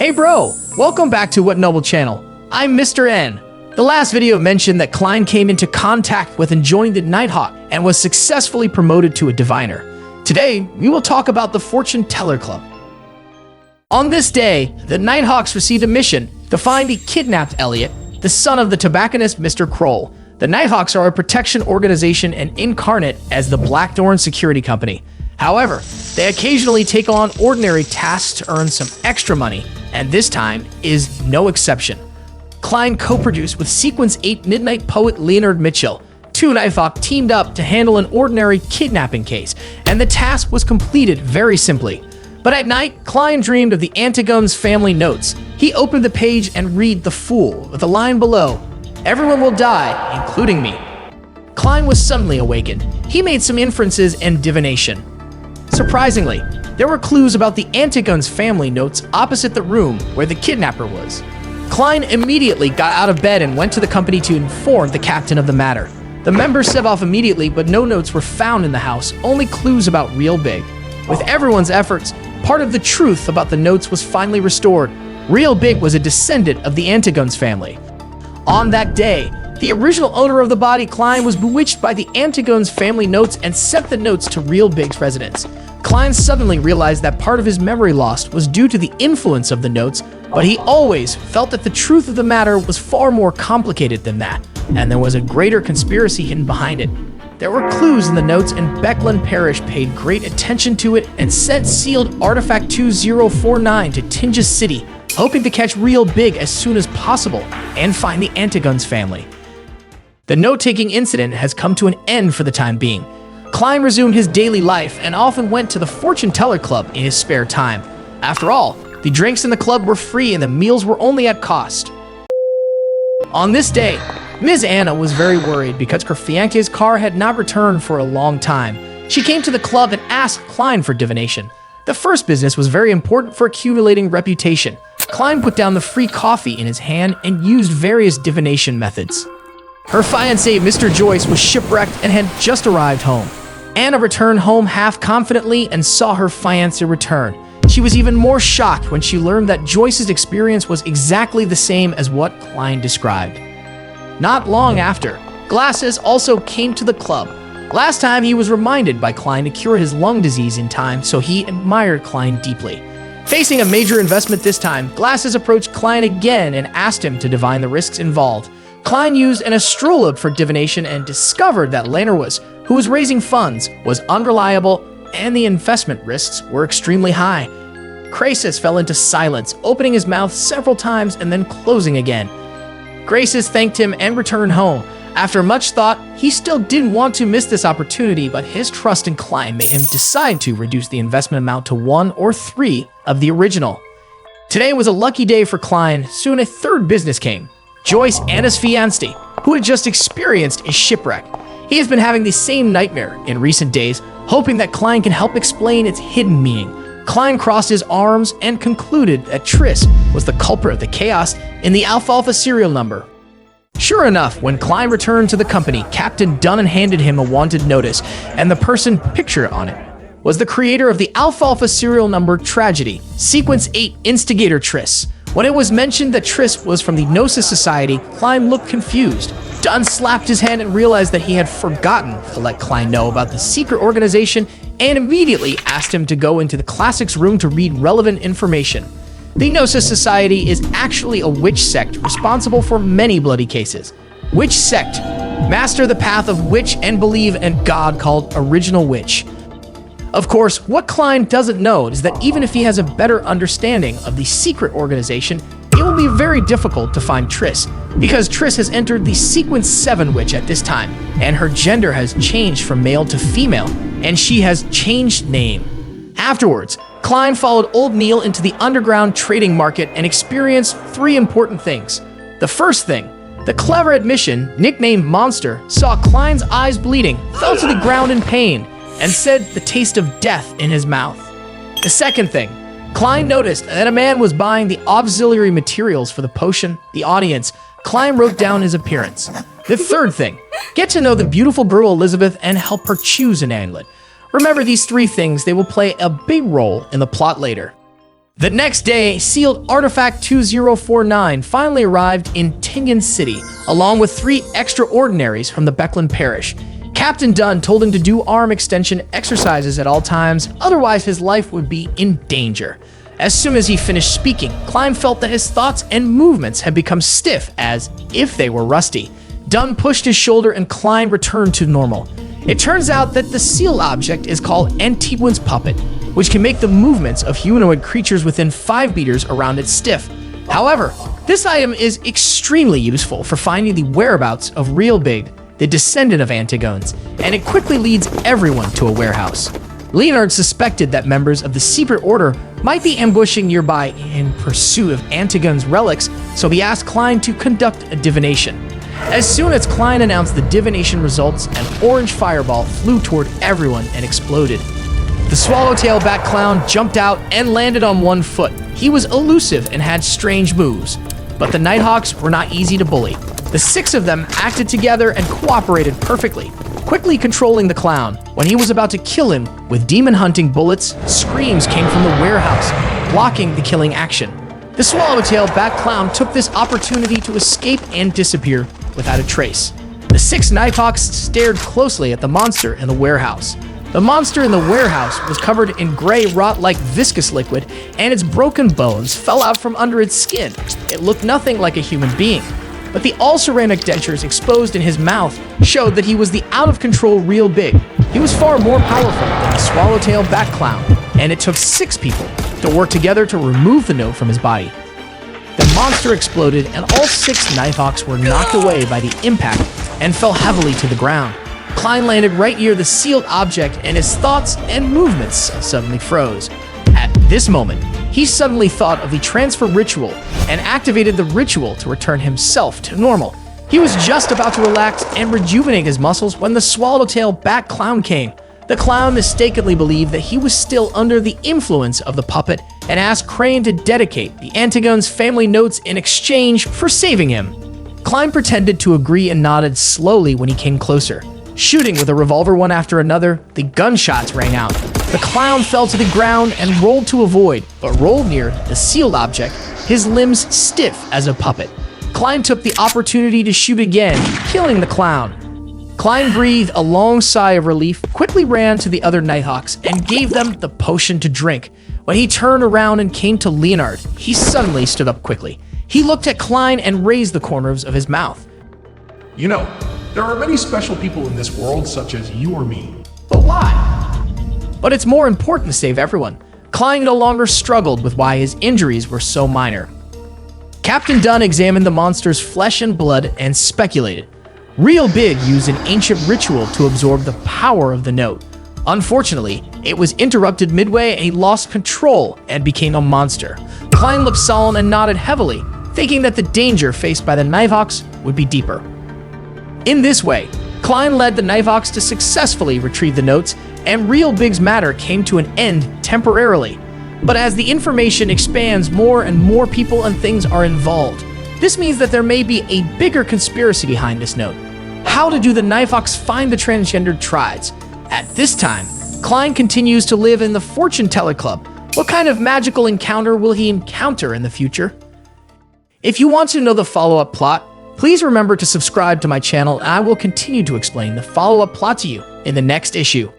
Hey bro, welcome back to Webnovel channel. I'm Mr. N. The last video mentioned that Klein came into contact with and joined the Nighthawk and was successfully promoted to a diviner. Today, we will talk about the Fortune Teller Club. On this day, the Nighthawks received a mission to find the kidnapped Elliot, the son of the tobacconist Mr. Kroll. The Nighthawks are a protection organization and incarnate as the Blackthorn Security Company. However, they occasionally take on ordinary tasks to earn some extra money, and this time is no exception. Klein co-produced with Sequence 8 Midnight Poet Leonard Mitchell. Two Nighthawk teamed up to handle an ordinary kidnapping case, and the task was completed very simply. But at night, Klein dreamed of the Antigone's family notes. He opened the page and read The Fool with a line below, "Everyone will die, including me." Klein was suddenly awakened. He made some inferences and divination. Surprisingly, there were clues about the Antigone's family notes opposite the room where the kidnapper was. Klein immediately got out of bed and went to the company to inform the captain of the matter. The members set off immediately, but no notes were found in the house, only clues about Real Big. With everyone's efforts, part of the truth about the notes was finally restored. Real Big was a descendant of the Antigone's family. On that day, the original owner of the body, Klein, was bewitched by the Antigone's family notes and sent the notes to Real Big's residence. Klein suddenly realized that part of his memory loss was due to the influence of the notes, but he always felt that the truth of the matter was far more complicated than that, and there was a greater conspiracy hidden behind it. There were clues in the notes, and Beckland Parish paid great attention to it and sent sealed Artifact 2049 to Tingus City, hoping to catch Real Big as soon as possible and find the Antigone's family. The note-taking incident has come to an end for the time being. Klein resumed his daily life and often went to the Fortune Teller Club in his spare time. After all, the drinks in the club were free and the meals were only at cost. On this day, Ms. Anna was very worried because her fiance's car had not returned for a long time. She came to the club and asked Klein for divination. The first business was very important for accumulating reputation. Klein put down the free coffee in his hand and used various divination methods. Her fiancé, Mr. Joyce, was shipwrecked and had just arrived home. Anna returned home half confidently and saw her fiancé return. She was even more shocked when she learned that Joyce's experience was exactly the same as what Klein described. Not long after, Glasses also came to the club. Last time he was reminded by Klein to cure his lung disease in time, so he admired Klein deeply. Facing a major investment this time, Glasses approached Klein again and asked him to divine the risks involved. Klein used an astrolabe for divination and discovered that Lannerwas, who was raising funds, was unreliable and the investment risks were extremely high. Graces fell into silence, opening his mouth several times and then closing again. Graces thanked him and returned home. After much thought, he still didn't want to miss this opportunity, but his trust in Klein made him decide to reduce the investment amount to 1 or 3 of the original. Today was a lucky day for Klein. Soon a third business came. Joyce, Anna's fiancé, who had just experienced a shipwreck. He has been having the same nightmare in recent days, hoping that Klein can help explain its hidden meaning. Klein crossed his arms and concluded that Triss was the culprit of the chaos in the Alfalfa serial number. Sure enough, when Klein returned to the company, Captain Dunn handed him a wanted notice, and the person pictured on it was the creator of the Alfalfa serial number tragedy, Sequence 8 Instigator Triss. When it was mentioned that Triss was from the Gnosis Society, Klein looked confused. Dunn slapped his hand and realized that he had forgotten to let Klein know about the secret organization and immediately asked him to go into the Classics room to read relevant information. The Gnosis Society is actually a witch sect responsible for many bloody cases. Witch sect master the path of witch and believe in God called Original Witch. Of course, what Klein doesn't know is that even if he has a better understanding of the secret organization, it will be very difficult to find Triss, because Triss has entered the Sequence 7 witch at this time, and her gender has changed from male to female, and she has changed name. Afterwards, Klein followed Old Neil into the underground trading market and experienced 3 important things. The first thing, the clever admission, nicknamed Monster, saw Klein's eyes bleeding, fell to the ground in pain, and said the taste of death in his mouth. The second thing, Klein noticed that a man was buying the auxiliary materials for the potion. The audience, Klein wrote down his appearance. The third thing, get to know the beautiful girl Elizabeth and help her choose an amulet. Remember these 3 things, they will play a big role in the plot later. The next day, sealed Artifact 2049 finally arrived in Tingen City, along with 3 extraordinaries from the Becklin Parish. Captain Dunn told him to do arm extension exercises at all times, otherwise his life would be in danger. As soon as he finished speaking, Klein felt that his thoughts and movements had become stiff, as if they were rusty. Dunn pushed his shoulder and Klein returned to normal. It turns out that the sealed object is called Antiguan's Puppet, which can make the movements of humanoid creatures within 5 meters around it stiff. However, this item is extremely useful for finding the whereabouts of Real Big, the descendant of Antigones, and it quickly leads everyone to a warehouse. Leonard suspected that members of the Secret Order might be ambushing nearby in pursuit of Antigone's relics, so he asked Klein to conduct a divination. As soon as Klein announced the divination results, an orange fireball flew toward everyone and exploded. The swallowtail bat clown jumped out and landed on 1 foot. He was elusive and had strange moves, but the Nighthawks were not easy to bully. The 6 of them acted together and cooperated perfectly, quickly controlling the clown. When he was about to kill him with demon-hunting bullets, screams came from the warehouse, blocking the killing action. The swallowtail bat clown took this opportunity to escape and disappear without a trace. The 6 Nighthawks stared closely at the monster in the warehouse. The monster in the warehouse was covered in gray rot-like viscous liquid, and its broken bones fell out from under its skin. It looked nothing like a human being, but the all-ceramic dentures exposed in his mouth showed that he was the out-of-control Real Big. He was far more powerful than the swallowtail bat clown, and it took 6 people to work together to remove the note from his body. The monster exploded, and all 6 Nighthawks were knocked away by the impact and fell heavily to the ground. Klein landed right near the sealed object, and his thoughts and movements suddenly froze. At this moment, he suddenly thought of the transfer ritual and activated the ritual to return himself to normal. He was just about to relax and rejuvenate his muscles when the swallowtail bat clown came. The clown mistakenly believed that he was still under the influence of the puppet and asked Crane to dedicate the Antigone's family notes in exchange for saving him. Klein pretended to agree and nodded slowly when he came closer. Shooting with a revolver one after another, the gunshots rang out. The clown fell to the ground and rolled to avoid, but rolled near the sealed object, his limbs stiff as a puppet. Klein took the opportunity to shoot again, killing the clown. Klein breathed a long sigh of relief, quickly ran to the other Nighthawks, and gave them the potion to drink. When he turned around and came to Leonard, he suddenly stood up quickly. He looked at Klein and raised the corners of his mouth. You know, there are many special people in this world, such as you or me. But why? But it's more important to save everyone. Klein no longer struggled with why his injuries were so minor. Captain Dunn examined the monster's flesh and blood and speculated. Real Big used an ancient ritual to absorb the power of the note. Unfortunately, it was interrupted midway and he lost control and became a monster. Klein looked solemn and nodded heavily, thinking that the danger faced by the Nighthawks would be deeper. In this way, Klein led the Nighthawks to successfully retrieve the notes, and Real Big's matter came to an end temporarily. But as the information expands, more and more people and things are involved. This means that there may be a bigger conspiracy behind this note. How do the Nighthawks find the transgendered tribes? At this time, Klein continues to live in the Fortune Teller Club. What kind of magical encounter will he encounter in the future? If you want to know the follow-up plot, please remember to subscribe to my channel and I will continue to explain the follow-up plot to you in the next issue.